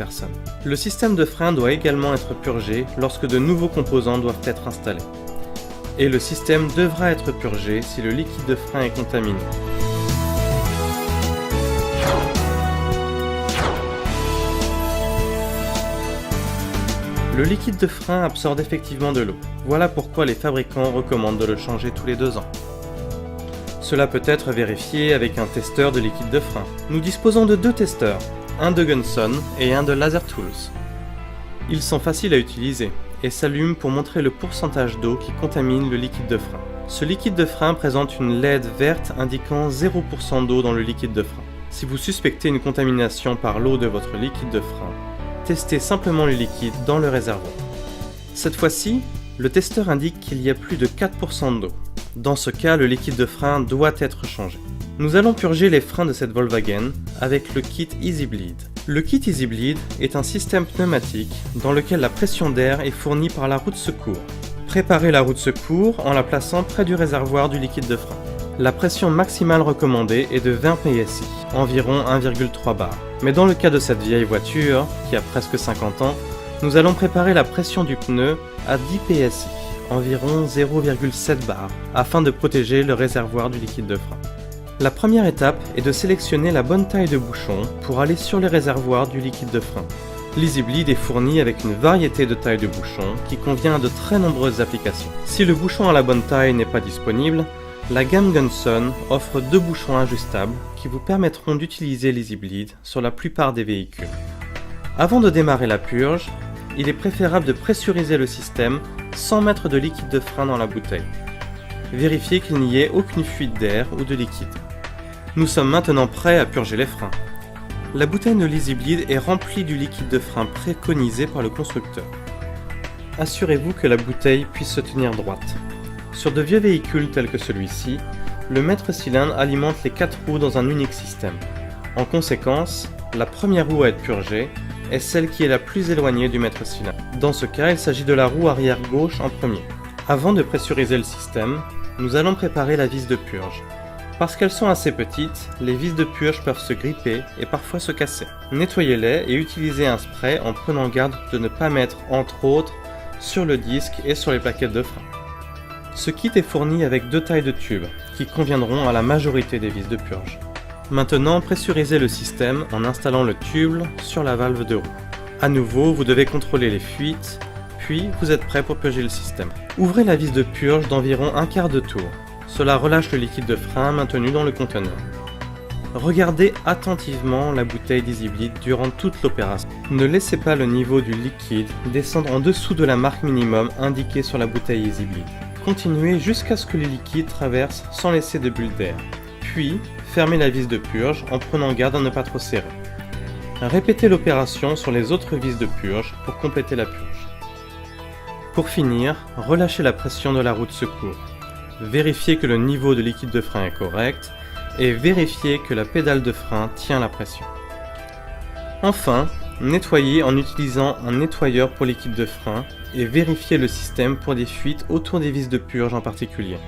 personne. Le système de frein doit également être purgé lorsque de nouveaux composants doivent être installés. Et le système devra être purgé si le liquide de frein est contaminé. Le liquide de frein absorbe effectivement de l'eau. Voilà pourquoi les fabricants recommandent de le changer tous les 2 ans. Cela peut être vérifié avec un testeur de liquide de frein. Nous disposons de 2 testeurs, un de Gunson et un de Laser Tools. Ils sont faciles à utiliser et s'allument pour montrer le pourcentage d'eau qui contamine le liquide de frein. Ce liquide de frein présente une LED verte indiquant 0% d'eau dans le liquide de frein. Si vous suspectez une contamination par l'eau de votre liquide de frein, testez simplement le liquide dans le réservoir. Cette fois-ci, le testeur indique qu'il y a plus de 4% d'eau. Dans ce cas, le liquide de frein doit être changé. Nous allons purger les freins de cette Volkswagen avec le kit Easy Bleed. Le kit Easy Bleed est un système pneumatique dans lequel la pression d'air est fournie par la roue de secours. Préparez la roue de secours en la plaçant près du réservoir du liquide de frein. La pression maximale recommandée est de 20 PSI, environ 1,3 bar. Mais dans le cas de cette vieille voiture, qui a presque 50 ans, nous allons préparer la pression du pneu à 10 PSI, environ 0,7 bar, afin de protéger le réservoir du liquide de frein. La première étape est de sélectionner la bonne taille de bouchon pour aller sur les réservoirs du liquide de frein. L'Easy Bleed est fourni avec une variété de tailles de bouchons qui convient à de très nombreuses applications. Si le bouchon à la bonne taille n'est pas disponible, la gamme Gunson offre 2 bouchons ajustables qui vous permettront d'utiliser l'Easy Bleed sur la plupart des véhicules. Avant de démarrer la purge, il est préférable de pressuriser le système sans mettre de liquide de frein dans la bouteille. Vérifiez qu'il n'y ait aucune fuite d'air ou de liquide. Nous sommes maintenant prêts à purger les freins. La bouteille de l'Easy Bleed est remplie du liquide de frein préconisé par le constructeur. Assurez-vous que la bouteille puisse se tenir droite. Sur de vieux véhicules tels que celui-ci, le maître-cylindre alimente les 4 roues dans un unique système. En conséquence, la première roue à être purgée est celle qui est la plus éloignée du maître-cylindre. Dans ce cas, il s'agit de la roue arrière gauche en premier. Avant de pressuriser le système, nous allons préparer la vis de purge. Parce qu'elles sont assez petites, les vis de purge peuvent se gripper et parfois se casser. Nettoyez-les et utilisez un spray en prenant garde de ne pas mettre, entre autres, sur le disque et sur les plaquettes de frein. Ce kit est fourni avec 2 tailles de tubes, qui conviendront à la majorité des vis de purge. Maintenant, pressurisez le système en installant le tube sur la valve de roue. À nouveau, vous devez contrôler les fuites, puis vous êtes prêt pour purger le système. Ouvrez la vis de purge d'environ un quart de tour. Cela relâche le liquide de frein maintenu dans le conteneur. Regardez attentivement la bouteille d'Easy Bleed durant toute l'opération. Ne laissez pas le niveau du liquide descendre en dessous de la marque minimum indiquée sur la bouteille Easy Bleed. Continuez jusqu'à ce que le liquide traverse sans laisser de bulles d'air. Puis, fermez la vis de purge en prenant garde à ne pas trop serrer. Répétez l'opération sur les autres vis de purge pour compléter la purge. Pour finir, relâchez la pression de la roue de secours. Vérifiez que le niveau de liquide de frein est correct et vérifiez que la pédale de frein tient la pression. Enfin, nettoyez en utilisant un nettoyeur pour liquide de frein et vérifiez le système pour des fuites autour des vis de purge en particulier.